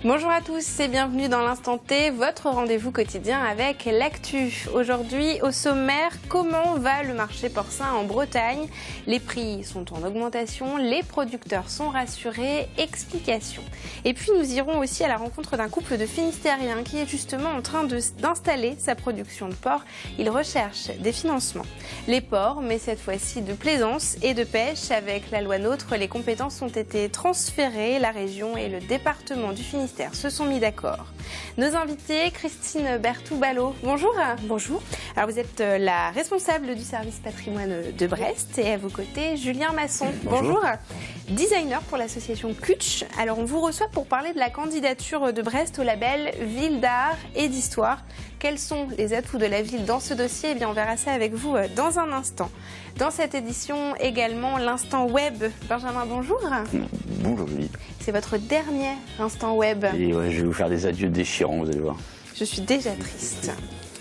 Bonjour à tous et bienvenue dans l'Instant T, votre rendez-vous quotidien avec l'actu. Aujourd'hui, au sommaire, comment va le marché porcin en Bretagne? Les prix sont en augmentation, les producteurs sont rassurés, explications. Et puis nous irons aussi à la rencontre d'un couple de Finistériens qui est justement en train d'installer sa production de porc. Il recherche des financements. Les porcs, mais cette fois-ci de plaisance et de pêche. Avec la loi NOTRe, les compétences ont été transférées. La région et le département du Finistère se sont mis d'accord. Nos invités, Christine Berthoud-Ballot, bonjour. Bonjour. Alors vous êtes la responsable du service patrimoine de Brest et à vos côtés, Julien Masson. Bonjour. Designer pour l'association Kutch. Alors on vous reçoit pour parler de la candidature de Brest au label Ville d'art et d'histoire. Quels sont les atouts de la ville dans ce dossier? Eh bien, on verra ça avec vous dans un instant. Dans cette édition également, l'instant web. Benjamin, bonjour. Bonjour Julie. C'est votre dernier instant web. Et ouais, je vais vous faire des adieux déchirants, vous allez voir. Je suis déjà triste.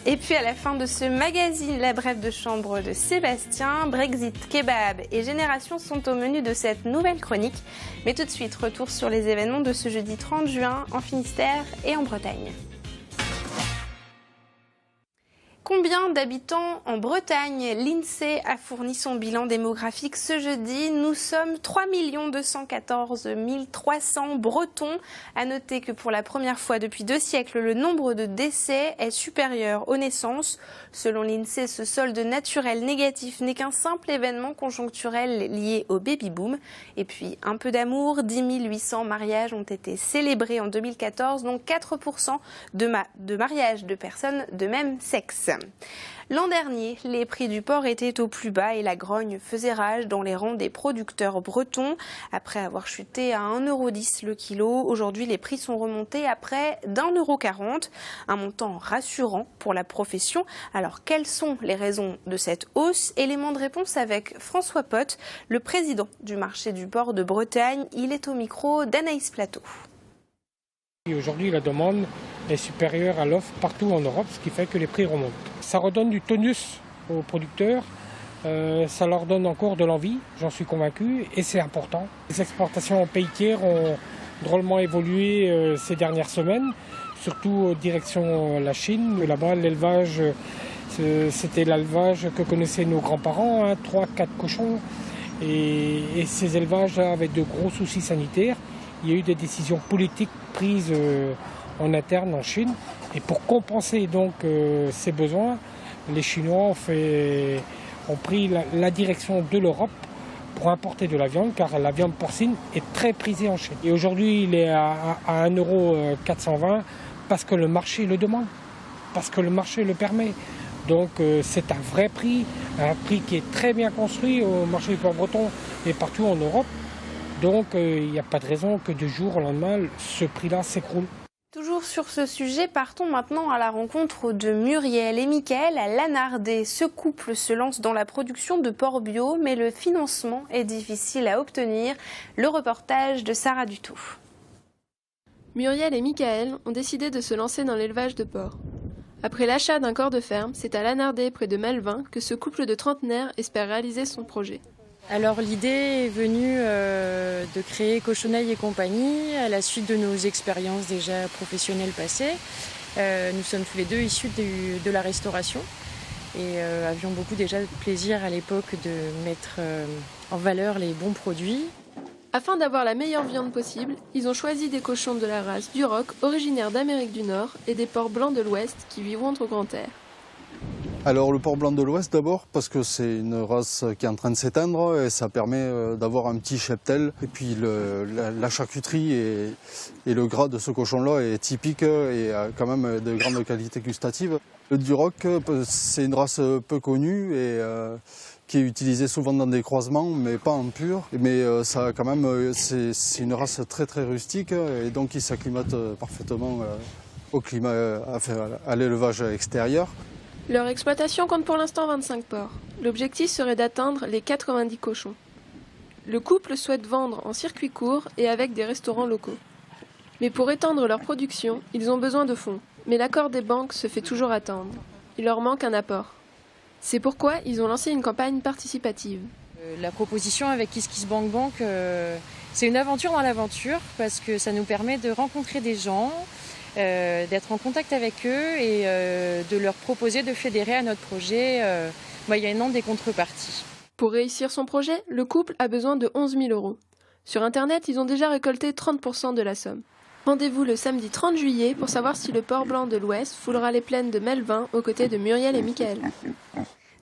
Et puis à la fin de ce magazine, la brève de chambre de Sébastien, Brexit, kebab et Génération sont au menu de cette nouvelle chronique. Mais tout de suite, retour sur les événements de ce jeudi 30 juin en Finistère et en Bretagne. Combien d'habitants en Bretagne? L'INSEE a fourni son bilan démographique ce jeudi. Nous sommes 3 214 300 Bretons. À noter que pour la première fois depuis 2 siècles, le nombre de décès est supérieur aux naissances. Selon l'INSEE, ce solde naturel négatif n'est qu'un simple événement conjoncturel lié au baby-boom. Et puis, un peu d'amour, 10 800 mariages ont été célébrés en 2014, dont 4% de mariages de personnes de même sexe. L'an dernier, les prix du porc étaient au plus bas et la grogne faisait rage dans les rangs des producteurs bretons. Après avoir chuté à 1,10 € le kilo, aujourd'hui les prix sont remontés à près d'1,40 €. Un montant rassurant pour la profession. Alors quelles sont les raisons de cette hausse? Élément de réponse avec François Pott, le président du marché du porc de Bretagne. Il est au micro d'Anaïs Plateau. Aujourd'hui, la demande est supérieure à l'offre partout en Europe, ce qui fait que les prix remontent. Ça redonne du tonus aux producteurs, ça leur donne encore de l'envie, j'en suis convaincu, et c'est important. Les exportations en pays tiers ont drôlement évolué ces dernières semaines, surtout direction la Chine. Là-bas, l'élevage, c'était l'élevage que connaissaient nos grands-parents, 3-4 cochons, et ces élevages avaient de gros soucis sanitaires. Il y a eu des décisions politiques prises en interne en Chine. Et pour compenser donc ces besoins, les Chinois ont pris la direction de l'Europe pour importer de la viande, car la viande porcine est très prisée en Chine. Et aujourd'hui, il est à 1,420 € parce que le marché le demande, parce que le marché le permet. Donc c'est un vrai prix, un prix qui est très bien construit au marché du porc breton et partout en Europe. Donc il n'y a pas de raison que du jour au lendemain, ce prix-là s'écroule. Toujours sur ce sujet, partons maintenant à la rencontre de Muriel et Mickaël à Lanardé. Ce couple se lance dans la production de porc bio, mais le financement est difficile à obtenir. Le reportage de Sarah Dutou. Muriel et Mickaël ont décidé de se lancer dans l'élevage de porcs. Après l'achat d'un corps de ferme, c'est à Lanardé, près de Melvin, que ce couple de trentenaires espère réaliser son projet. Alors l'idée est venue de créer Cochonaille et compagnie à la suite de nos expériences déjà professionnelles passées. Nous sommes tous les deux issus de la restauration et avions beaucoup déjà de plaisir à l'époque de mettre en valeur les bons produits. Afin d'avoir la meilleure viande possible, ils ont choisi des cochons de la race Duroc, originaires d'Amérique du Nord, et des porcs blancs de l'Ouest qui vivront au grand air. Alors le porc blanc de l'Ouest d'abord parce que c'est une race qui est en train de s'éteindre et ça permet d'avoir un petit cheptel. Et puis la charcuterie et le gras de ce cochon-là est typique et a quand même de grandes qualités gustatives. Le Duroc, c'est une race peu connue et qui est utilisée souvent dans des croisements mais pas en pur. Mais ça quand même, c'est une race très très rustique et donc qui s'acclimate parfaitement au climat, à l'élevage extérieur. Leur exploitation compte pour l'instant 25 porcs. L'objectif serait d'atteindre les 90 cochons. Le couple souhaite vendre en circuit court et avec des restaurants locaux. Mais pour étendre leur production, ils ont besoin de fonds. Mais l'accord des banques se fait toujours attendre. Il leur manque un apport. C'est pourquoi ils ont lancé une campagne participative. La proposition avec KissKissBankBank C'est une aventure dans l'aventure parce que ça nous permet de rencontrer des gens, d'être en contact avec eux et de leur proposer de fédérer à notre projet moyennant des contreparties. Pour réussir son projet, le couple a besoin de 11 000 €. Sur Internet, ils ont déjà récolté 30% de la somme. Rendez-vous le samedi 30 juillet pour savoir si le port blanc de l'Ouest foulera les plaines de Melvin aux côtés de Muriel et Michael.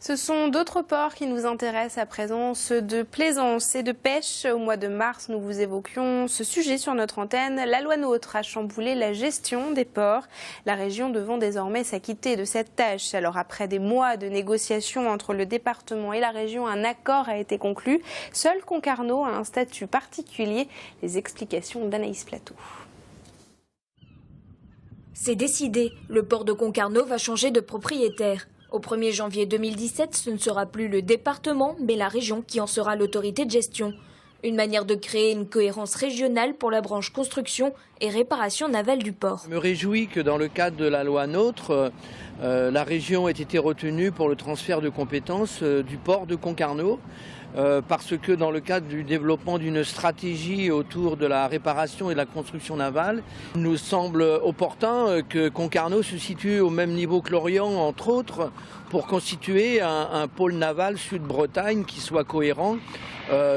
Ce sont d'autres ports qui nous intéressent à présent, ceux de plaisance et de pêche. Au mois de mars, nous vous évoquions ce sujet sur notre antenne. La loi NOTRe a chamboulé la gestion des ports, la région devant désormais s'acquitter de cette tâche. Alors après des mois de négociations entre le département et la région, un accord a été conclu. Seul Concarneau a un statut particulier. Les explications d'Anaïs Plateau. C'est décidé, le port de Concarneau va changer de propriétaire. Au 1er janvier 2017, ce ne sera plus le département, mais la région qui en sera l'autorité de gestion. Une manière de créer une cohérence régionale pour la branche construction et réparation navale du port. Je me réjouis que dans le cadre de la loi NOTRe, la région ait été retenue pour le transfert de compétences du port de Concarneau. Parce que dans le cadre du développement d'une stratégie autour de la réparation et de la construction navale, il nous semble opportun que Concarneau se situe au même niveau que Lorient, entre autres, pour constituer un pôle naval Sud-Bretagne qui soit cohérent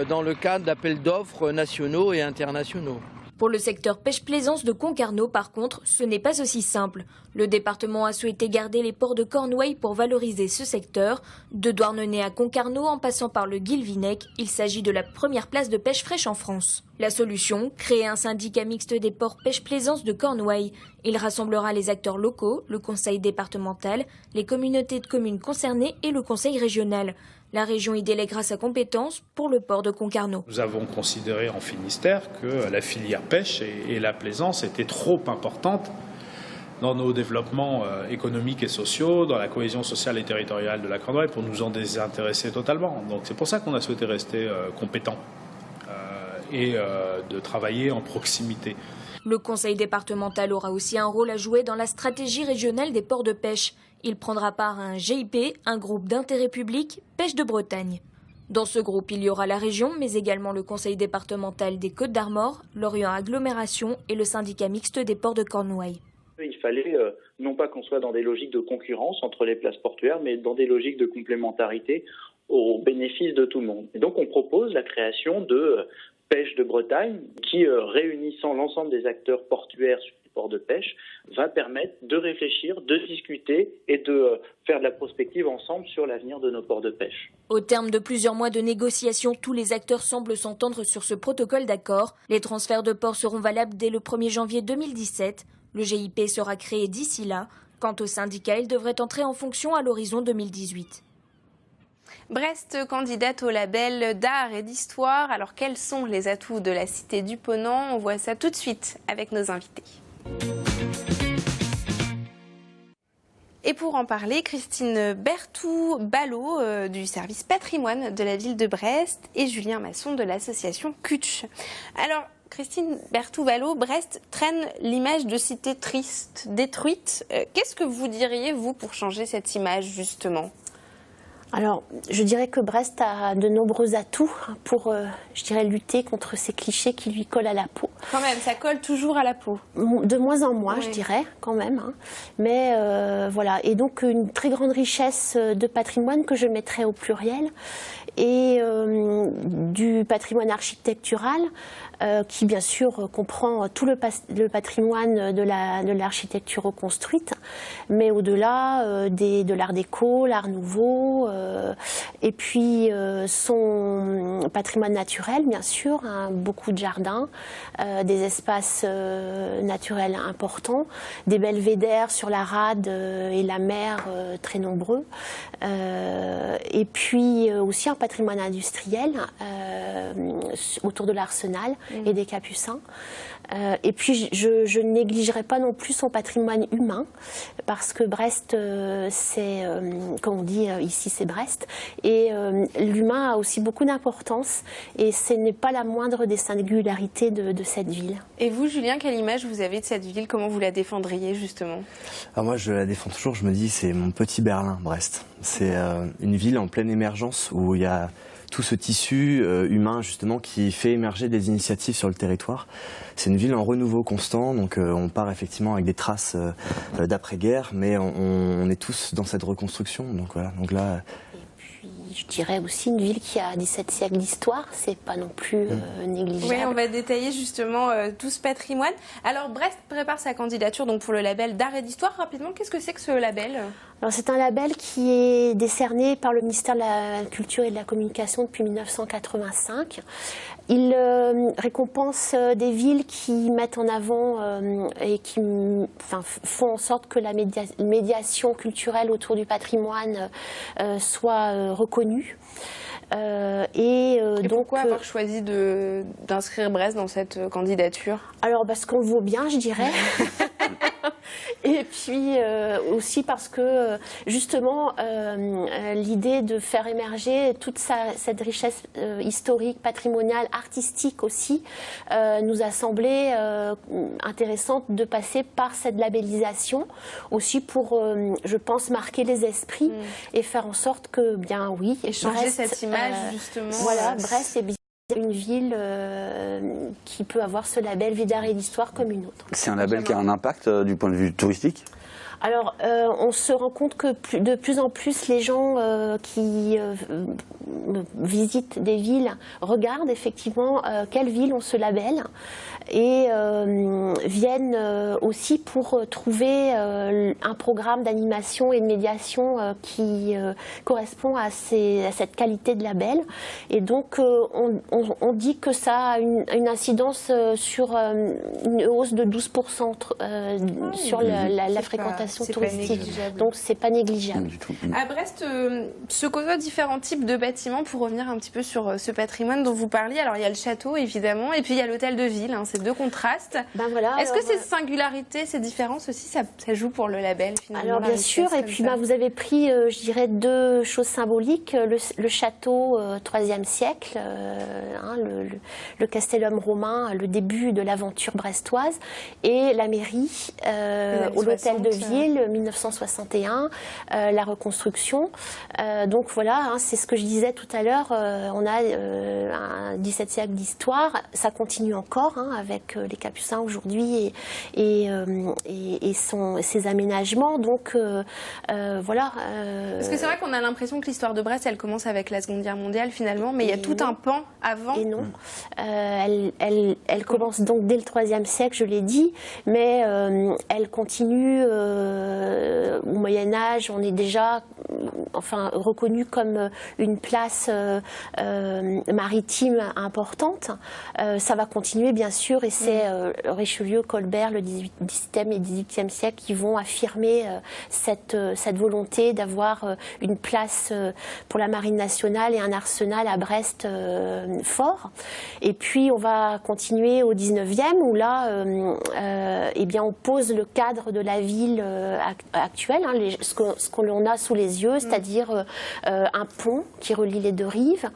dans le cadre d'appels d'offres nationaux et internationaux. Pour le secteur pêche-plaisance de Concarneau, par contre, ce n'est pas aussi simple. Le département a souhaité garder les ports de Cornouailles pour valoriser ce secteur. De Douarnenez à Concarneau, en passant par le Guilvinec, il s'agit de la première place de pêche fraîche en France. La solution, créer un syndicat mixte des ports pêche-plaisance de Cornouailles. Il rassemblera les acteurs locaux, le conseil départemental, les communautés de communes concernées et le conseil régional. La région y délèguera sa compétence pour le port de Concarneau. Nous avons considéré en Finistère que la filière pêche et la plaisance étaient trop importantes dans nos développements économiques et sociaux, dans la cohésion sociale et territoriale de la Cornouaille, pour nous en désintéresser totalement. Donc c'est pour ça qu'on a souhaité rester compétent et de travailler en proximité. Le conseil départemental aura aussi un rôle à jouer dans la stratégie régionale des ports de pêche. Il prendra part à un GIP, un groupe d'intérêt public, Pêche de Bretagne. Dans ce groupe, il y aura la région, mais également le conseil départemental des Côtes-d'Armor, l'Orient Agglomération et le syndicat mixte des ports de Cornouailles. Il fallait non pas qu'on soit dans des logiques de concurrence entre les places portuaires, mais dans des logiques de complémentarité au bénéfice de tout le monde. Et donc on propose la création de Pêche de Bretagne qui, réunissant l'ensemble des acteurs portuaires sur les ports de pêche, va permettre de réfléchir, de discuter et de faire de la prospective ensemble sur l'avenir de nos ports de pêche. Au terme de plusieurs mois de négociations, tous les acteurs semblent s'entendre sur ce protocole d'accord. Les transferts de ports seront valables dès le 1er janvier 2017. Le GIP sera créé d'ici là. Quant au syndicat, il devrait entrer en fonction à l'horizon 2018. Brest candidate au label d'art et d'histoire. Alors quels sont les atouts de la cité du Ponant? On voit ça tout de suite avec nos invités. Et pour en parler, Christine Berthoud-Ballot du service patrimoine de la ville de Brest et Julien Masson de l'association Kutch. Alors Christine Berthoud-Ballot, Brest traîne l'image de cité triste, détruite. Qu'est-ce que vous diriez, vous, pour changer cette image, justement ? Alors, je dirais que Brest a de nombreux atouts pour, lutter contre ces clichés qui lui collent à la peau. Quand même, ça colle toujours à la peau. De moins en moins, oui. Je dirais, quand même. Hein. Mais voilà, et donc une très grande richesse de patrimoine que je mettrais au pluriel, et du patrimoine architectural, qui bien sûr comprend tout le patrimoine de l'architecture reconstruite, mais au-delà de l'art déco, l'art nouveau, et puis son patrimoine naturel, bien sûr, hein, beaucoup de jardins, des espaces naturels importants, des belvédères sur la rade et la mer très nombreux, et puis aussi un patrimoine industriel autour de l'Arsenal et des Capucins. Et puis je ne négligerai pas non plus son patrimoine humain, parce que Brest, c'est, comme on dit ici, c'est Brest, et l'humain a aussi beaucoup d'importance, et ce n'est pas la moindre des singularités de cette ville. Et vous, Julien, quelle image vous avez de cette ville? Comment vous la défendriez, justement? Alors moi, je la défends toujours, je me dis, c'est mon petit Berlin, Brest. C'est une ville en pleine émergence où il y a tout ce tissu humain justement qui fait émerger des initiatives sur le territoire. C'est une ville en renouveau constant, donc on part effectivement avec des traces d'après-guerre, mais on est tous dans cette reconstruction. Donc voilà. Donc là. Je dirais aussi une ville qui a 17 siècles d'histoire, c'est pas non plus négligeable. Oui, on va détailler justement tout ce patrimoine. Alors Brest prépare sa candidature donc pour le label d'art et d'histoire. Rapidement, qu'est-ce que c'est que ce label ? Alors c'est un label qui est décerné par le ministère de la Culture et de la Communication depuis 1985. Il récompense des villes qui mettent en avant et qui font en sorte que la médiation culturelle autour du patrimoine soit reconnue. Et donc, pourquoi avoir choisi d'inscrire Brest dans cette candidature ? Alors parce qu'on le vaut bien, je dirais. Et puis aussi parce que justement l'idée de faire émerger toute cette richesse historique, patrimoniale, artistique aussi, nous a semblé intéressante de passer par cette labellisation aussi pour, je pense, marquer les esprits et faire en sorte que, bien oui, et changer cette image justement. Voilà, Brest est une ville qui peut avoir ce label Ville d'art et d'histoire comme une autre. C'est un label qui a un impact du point de vue touristique ? Alors, on se rend compte que de plus en plus, les gens qui visitent des villes regardent effectivement quelles villes ont ce label et viennent aussi pour trouver un programme d'animation et de médiation qui correspond à cette qualité de label. Et donc, on dit que ça a une incidence sur une hausse de 12% sur la fréquentation touristique. Donc c'est pas négligeable. À Brest se côtoient différents types de bâtiments pour revenir un petit peu sur ce patrimoine dont vous parliez. Alors il y a le château évidemment et puis il y a l'hôtel de ville, hein, ces deux contrastes. Ben voilà, est-ce que ces singularités, ces différences aussi, ça joue pour le label finalement? Alors bien sûr, et puis vous avez pris, je dirais, deux choses symboliques. Le château 3e siècle, le castellum romain, le début de l'aventure brestoise, et la mairie, l'hôtel de ville, 1961, la reconstruction. Donc voilà, c'est ce que je disais tout à l'heure, on a un 17 siècle d'histoire, ça continue encore avec les Capucins aujourd'hui et ses aménagements. Donc voilà. Parce que c'est vrai qu'on a l'impression que l'histoire de Brest, elle commence avec la Seconde Guerre mondiale finalement, mais il y a tout un pan avant. Et non. Elle commence donc dès le 3e siècle, je l'ai dit, mais elle continue au Moyen-Âge. On est déjà reconnu comme une place maritime importante. Ça va continuer bien sûr, et c'est Richelieu, Colbert, le 17e et 18e siècle qui vont affirmer cette volonté d'avoir une place pour la marine nationale et un arsenal à Brest fort. Et puis on va continuer au 19e où là on pose le cadre de la ville actuelle, ce qu'on a sous les yeux, c'est-à-dire un pont qui relie les deux rives.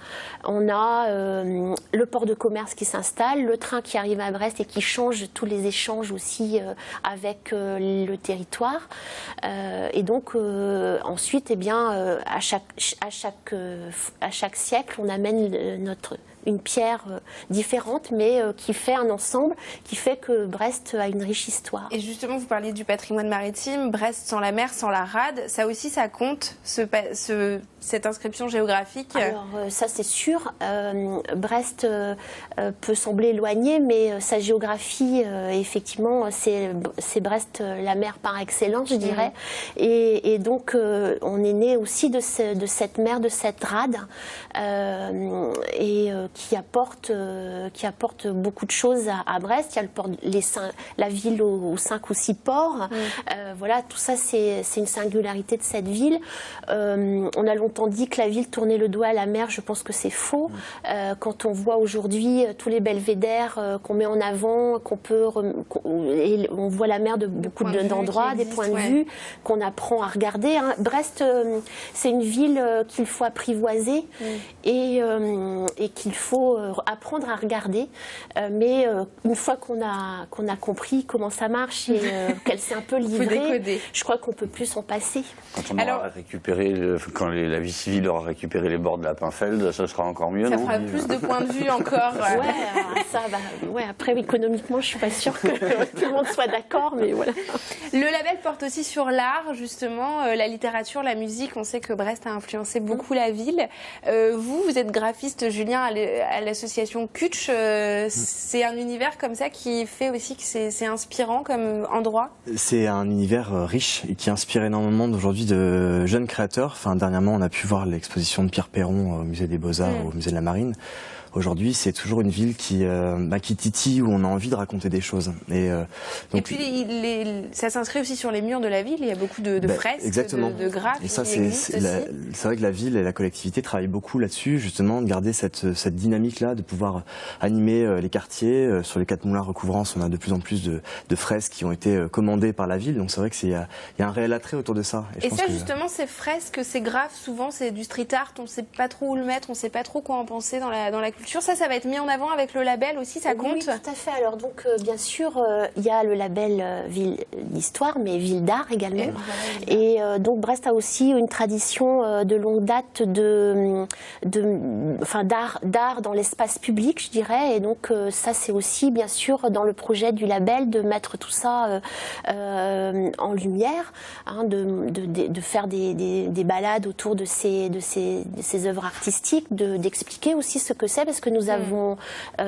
On a le port de commerce qui s'installe, le train qui arrive à Brest et qui change tous les échanges aussi avec le territoire. Et donc ensuite, à chaque siècle, on amène une pierre différente, mais qui fait un ensemble, qui fait que Brest a une riche histoire. Et justement, vous parliez du patrimoine maritime, Brest sans la mer, sans la rade, ça aussi, ça compte, cette inscription géographique? Alors, ça c'est sûr, Brest peut sembler éloigné, mais sa géographie, effectivement, c'est Brest, la mer par excellence, je dirais. Et donc, on est né aussi de cette mer, de cette rade, qui apporte beaucoup de choses à Brest. Il y a le port, la ville aux 5 ou 6 ports. Voilà, tout ça, c'est une singularité de cette ville. On a longtemps dit que la ville tournait le dos à la mer. Je pense que c'est faux. Quand on voit aujourd'hui tous les belvédères qu'on met en avant, on voit la mer de beaucoup d'endroits, des points de vue qu'on apprend à regarder. Brest, c'est une ville qu'il faut apprivoiser et qu'il faut faut apprendre à regarder, mais une fois qu'on a compris comment ça marche et qu'elle s'est un peu livrée, je crois qu'on peut plus s'en passer. Quand on aura récupéré, quand la vie civile aura récupéré les bords de la Pinfeld, ça sera encore mieux, non ? Ça fera plus de points de vue encore. Après, économiquement, je suis pas sûre que tout le monde soit d'accord, mais voilà. Le label porte aussi sur l'art, justement, la littérature, la musique. On sait que Brest a influencé beaucoup la ville. Vous êtes graphiste, Julien, à l'association Kutch. C'est un univers comme ça qui fait aussi que c'est inspirant comme endroit. C'est un univers riche et qui inspire énormément aujourd'hui de jeunes créateurs. Enfin, dernièrement, on a pu voir l'exposition de Pierre Perron au musée des Beaux-Arts, au musée de la Marine. Aujourd'hui, c'est toujours une ville qui titille, où on a envie de raconter des choses. Et puis, ça s'inscrit aussi sur les murs de la ville. Il y a beaucoup de fresques, de graphes. Et ça, c'est vrai que la ville et la collectivité travaillent beaucoup là-dessus, justement, de garder cette dynamique-là, de pouvoir animer les quartiers. Sur les 4 moulins recouvrance, on a de plus en plus de fresques qui ont été commandées par la ville. Donc c'est vrai qu'il y a un réel attrait autour de ça. Et ça, justement, ces fresques, ces graphes, souvent, c'est du street art. On ne sait pas trop où le mettre, on ne sait pas trop quoi en penser dans la culture. Ça va être mis en avant avec le label aussi, ça compte ? Oui, tout à fait. Alors donc, bien sûr, il y a le label Ville d'Histoire, mais Ville d'Art également. Et donc Brest a aussi une tradition de longue date d'art dans l'espace public, je dirais. Et donc ça, c'est aussi, bien sûr, dans le projet du label, de mettre tout ça en lumière, de faire des balades autour de ces œuvres artistiques, d'expliquer aussi ce que c'est, parce que nous avons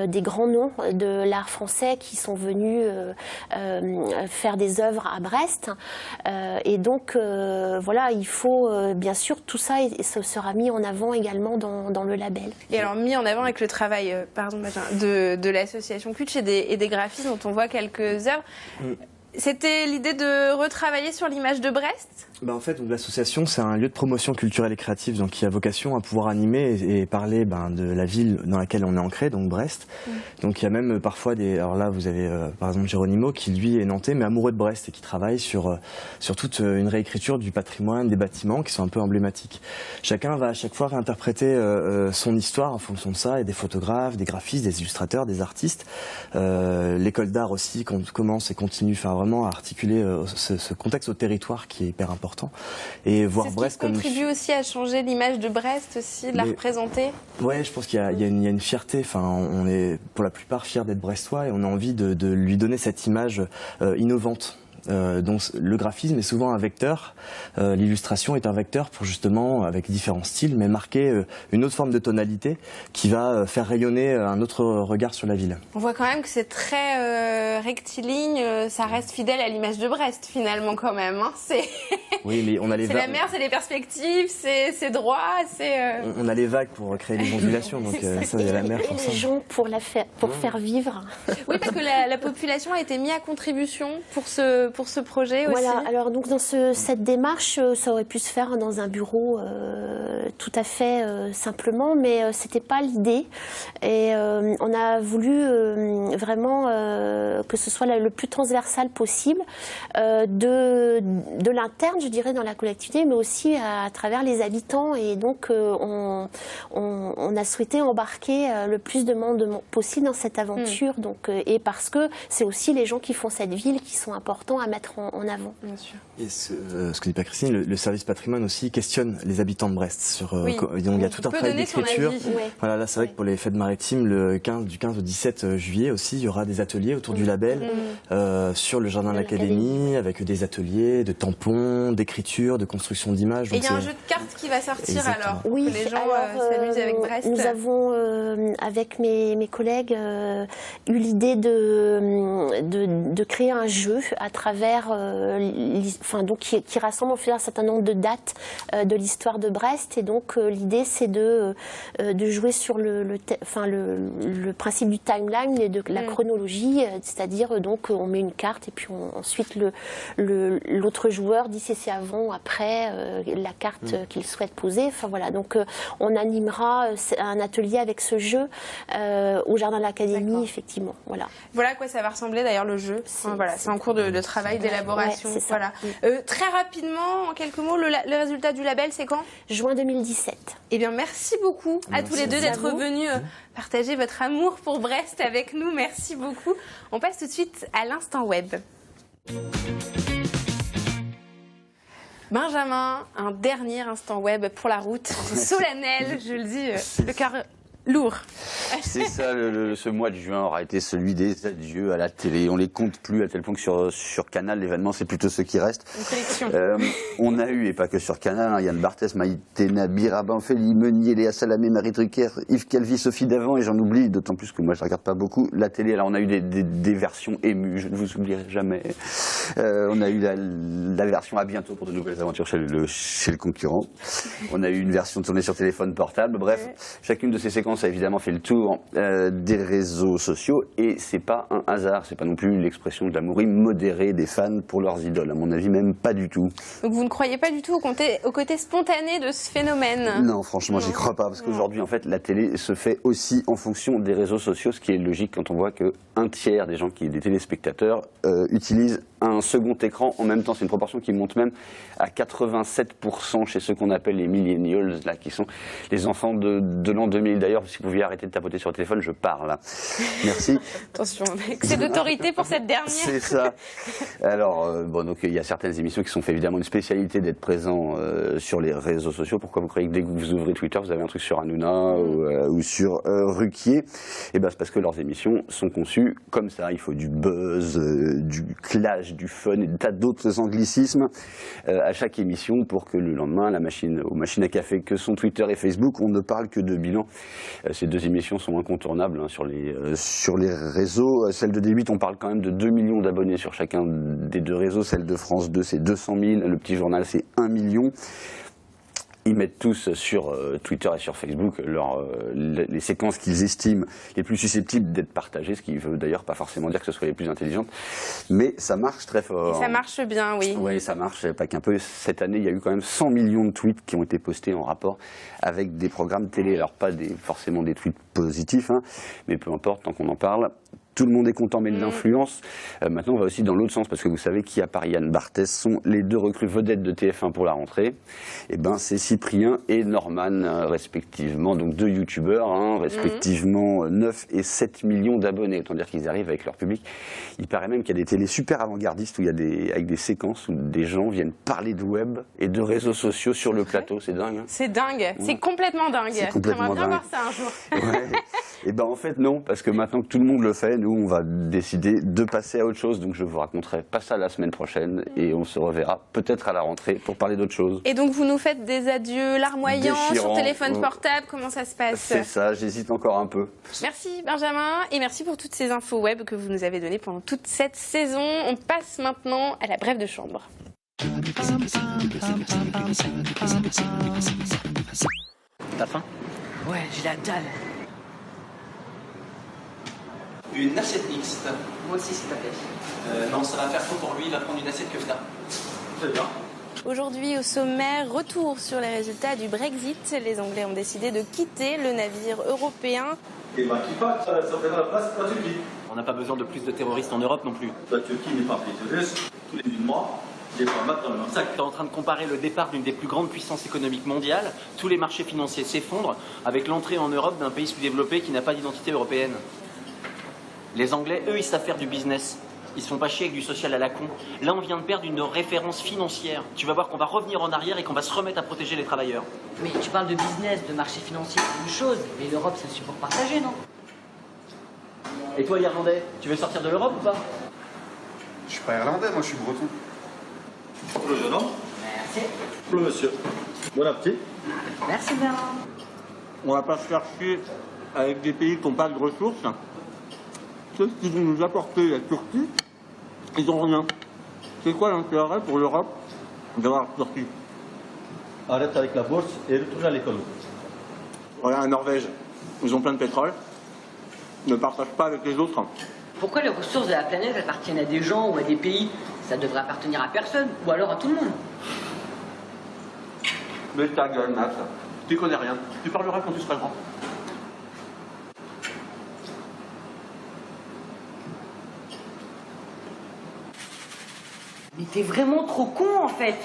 des grands noms de l'art français qui sont venus faire des œuvres à Brest. Et donc, voilà, il faut, bien sûr, tout ça sera mis en avant également dans le label. Et alors, mis en avant avec le travail de l'association Kutch et des graphistes dont on voit quelques œuvres. C'était l'idée de retravailler sur l'image de Brest ? En fait, l'association, c'est un lieu de promotion culturelle et créative, donc qui a vocation à pouvoir animer et parler de la ville dans laquelle on est ancré, donc Brest. Donc il y a même parfois alors là, vous avez par exemple Géronimo qui lui est nantais mais amoureux de Brest et qui travaille sur toute une réécriture du patrimoine, des bâtiments qui sont un peu emblématiques. Chacun va à chaque fois réinterpréter son histoire en fonction de ça, et des photographes, des graphistes, des illustrateurs, des artistes. L'école d'art aussi commence et continue vraiment à articuler ce contexte au territoire qui est hyper important. Et voir Brest comme contribue aussi à changer l'image de Brest aussi, de la représenter. Ouais, je pense qu'il y a une fierté. Enfin, on est pour la plupart fiers d'être brestois et on a envie de lui donner cette image innovante. Donc le graphisme est souvent un vecteur, l'illustration est un vecteur pour justement, avec différents styles, mais marquer une autre forme de tonalité qui va faire rayonner un autre regard sur la ville. On voit quand même que c'est très rectiligne, ça reste fidèle à l'image de Brest finalement quand même. Oui, mais on a c'est la mer, c'est les perspectives, c'est droit, On a les vagues pour créer les ondulations, donc ça, il y a la mer pour ça. Et les gens pour faire vivre. Oui, parce que la population a été mise à contribution pour ce projet aussi. Voilà, alors donc dans cette démarche, ça aurait pu se faire dans un bureau tout à fait simplement, mais c'était pas l'idée. Et on a voulu vraiment que ce soit le plus transversal possible, de l'interne, je dirais, dans la collectivité, mais aussi à travers les habitants. Et donc on a souhaité embarquer le plus de monde possible dans cette aventure. Donc, et parce que c'est aussi les gens qui font cette ville qui sont importants à mettre en avant. Bien sûr. Et ce que dit pas Christine, le service patrimoine aussi questionne les habitants de Brest. Donc il y a tout un travail d'écriture. Voilà, là c'est vrai que pour les fêtes maritimes, du 15 au 17 juillet aussi, il y aura des ateliers autour du label sur le jardin de l'Académie, avec des ateliers de tampons, d'écriture, de construction d'images. Et il y a un jeu de cartes qui va sortir. Exactement. Alors, pour que les gens s'amusent avec Brest. Nous avons, avec mes collègues, eu l'idée de créer un jeu à travers, donc qui rassemble un certain nombre de dates de l'histoire de Brest. Et donc l'idée, c'est de jouer sur le principe du timeline et de la chronologie, c'est-à-dire donc on met une carte et puis ensuite l'autre joueur dit si c'est avant ou après la carte qu'il souhaite poser. Enfin voilà, donc on animera un atelier avec ce jeu au jardin de l'Académie, effectivement. Voilà à quoi ça va ressembler d'ailleurs le jeu. C'est en cours de travail. travail d'élaboration. Ouais, c'est ça. Voilà. Très rapidement, en quelques mots, le résultat du label, c'est quand ? Juin 2017. Eh bien, merci beaucoup à tous les deux d'être venus partager votre amour pour Brest avec nous. Merci beaucoup. On passe tout de suite à l'instant web. Benjamin, un dernier instant web pour la route. C'est solennel, je le dis, le cœur lourd. C'est ça, ce mois de juin aura été celui des adieux à la télé. On les compte plus à tel point que sur Canal, l'événement, c'est plutôt ceux qui restent. Une collection. On a eu, et pas que sur Canal, hein, Yann Barthès, Maïté Nabi, Rabin Feli, Meunier, Léa Salamé, Marie Drucker, Yves Calvi, Sophie Davant, et j'en oublie, d'autant plus que moi je ne regarde pas beaucoup la télé. Alors on a eu des versions émues, je ne vous oublierai jamais. On a eu la version à bientôt pour de nouvelles aventures chez le concurrent. On a eu une version tournée sur téléphone portable. Bref, chacune de ces séquences a évidemment fait le tour des réseaux sociaux, et c'est pas un hasard, c'est pas non plus l'expression de l'amour immodéré des fans pour leurs idoles, à mon avis même pas du tout. Donc vous ne croyez pas du tout au côté spontané de ce phénomène ? Non, franchement, j'y crois pas, parce qu'aujourd'hui, en fait, la télé se fait aussi en fonction des réseaux sociaux, ce qui est logique quand on voit qu'un tiers des téléspectateurs utilisent un second écran en même temps. C'est une proportion qui monte même à 87% chez ceux qu'on appelle les millennials, là, qui sont les enfants de l'an 2000. D'ailleurs, si vous pouviez arrêter de tapoter sur le téléphone, je parle. Merci. Attention, excès d'autorité pour cette dernière. C'est ça. Alors, donc il y a certaines émissions qui sont fait évidemment une spécialité d'être présents sur les réseaux sociaux. Pourquoi vous croyez que dès que vous ouvrez Twitter, vous avez un truc sur Hanouna ou sur Ruquier ? Eh ben, c'est parce que leurs émissions sont conçues comme ça. Il faut du buzz, du clash, du fun et des tas d'autres anglicismes à chaque émission pour que le lendemain, aux machines à café que sont Twitter et Facebook, on ne parle que de bilan. Ces deux émissions sont incontournables sur les réseaux. Celle de D8, on parle quand même de 2 millions d'abonnés sur chacun des deux réseaux. Celle de France 2, c'est 200 000. Le Petit Journal, c'est 1 million. Ils mettent tous sur Twitter et sur Facebook les séquences qu'ils estiment les plus susceptibles d'être partagées, ce qui ne veut d'ailleurs pas forcément dire que ce soit les plus intelligentes. Mais ça marche très fort. Et ça marche bien, oui. Oui, ça marche, pas qu'un peu. Cette année, il y a eu quand même 100 millions de tweets qui ont été postés en rapport avec des programmes télé. Alors pas forcément des tweets positifs, hein, mais peu importe, tant qu'on en parle. Tout le monde est content, mais de l'influence. Maintenant, on va aussi dans l'autre sens, parce que vous savez qui, à part Yann Barthès, sont les deux recrues vedettes de TF1 pour la rentrée. Eh ben, c'est Cyprien et Norman, respectivement. Donc, deux youtubeurs, respectivement 9 et 7 millions d'abonnés. Autant dire qu'ils arrivent avec leur public. Il paraît même qu'il y a des télés super avant-gardistes où il y a avec des séquences où des gens viennent parler de web et de réseaux sociaux sur le plateau. C'est dingue. Hein, c'est dingue. C'est complètement dingue. J'aimerais bien voir ça un jour. Ouais. Et ben en fait non, parce que maintenant que tout le monde le fait, nous on va décider de passer à autre chose. Donc je vous raconterai pas ça la semaine prochaine et on se reverra peut-être à la rentrée pour parler d'autre chose. Et donc vous nous faites des adieux larmoyants sur téléphone portable, comment ça se passe ? C'est ça, j'hésite encore un peu. Merci Benjamin et merci pour toutes ces infos web que vous nous avez données pendant toute cette saison. On passe maintenant à la brève de chambre. T'as faim ? Ouais, j'ai la dalle. Une assiette mixte. Moi aussi, s'il te plaît. Non, ça va faire trop pour lui, il va prendre une assiette que ça. Très bien. Aujourd'hui, au sommaire, retour sur les résultats du Brexit. Les Anglais ont décidé de quitter le navire européen. Et ben qui part, ça prendra la place de la Turquie. On n'a pas besoin de plus de terroristes en Europe non plus. La Turquie n'est pas un pays terroriste. Tous les 8 mois, les femmes mettent dans le même sac. Tu es en train de comparer le départ d'une des plus grandes puissances économiques mondiales, tous les marchés financiers s'effondrent, avec l'entrée en Europe d'un pays sous-développé qui n'a pas d'identité européenne. Les Anglais, eux, ils savent faire du business. Ils se font pas chier avec du social à la con. Là, on vient de perdre une de nos références financières. Tu vas voir qu'on va revenir en arrière et qu'on va se remettre à protéger les travailleurs. Mais tu parles de business, de marché financier, c'est une chose. Mais l'Europe, c'est un support partagé, non ? Et toi, l'Irlandais, tu veux sortir de l'Europe ou pas ? Je suis pas irlandais, moi je suis breton. Pour le jeune homme. Merci. Pour le monsieur. Bon appétit. Merci bien. On va pas se faire chier avec des pays qui n'ont pas de ressources. Ceux qui vont nous apporter la Turquie, ils n'ont rien. C'est quoi l'intérêt pour l'Europe d'avoir la Turquie ? Arrête avec la bourse et retourne à l'école. Voilà, la Norvège, ils ont plein de pétrole. Ne partagent pas avec les autres. Pourquoi les ressources de la planète appartiennent à des gens ou à des pays ? Ça devrait appartenir à personne, ou alors à tout le monde. Mais ta gueule, Max. Tu connais rien. Tu parleras quand tu seras grand. Mais t'es vraiment trop con en fait.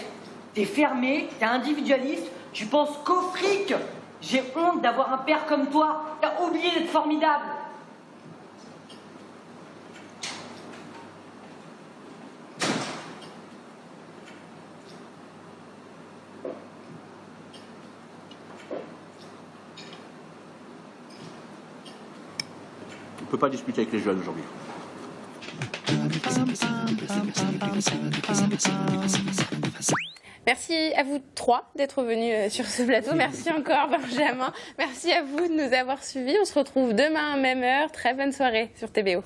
T'es fermé, t'es individualiste, tu penses qu'au fric. J'ai honte d'avoir un père comme toi. T'as oublié d'être formidable. On ne peut pas discuter avec les jeunes aujourd'hui. Merci à vous trois d'être venus sur ce plateau. Merci encore Benjamin. Merci à vous de nous avoir suivis. On se retrouve demain, même heure. Très bonne soirée sur TBO.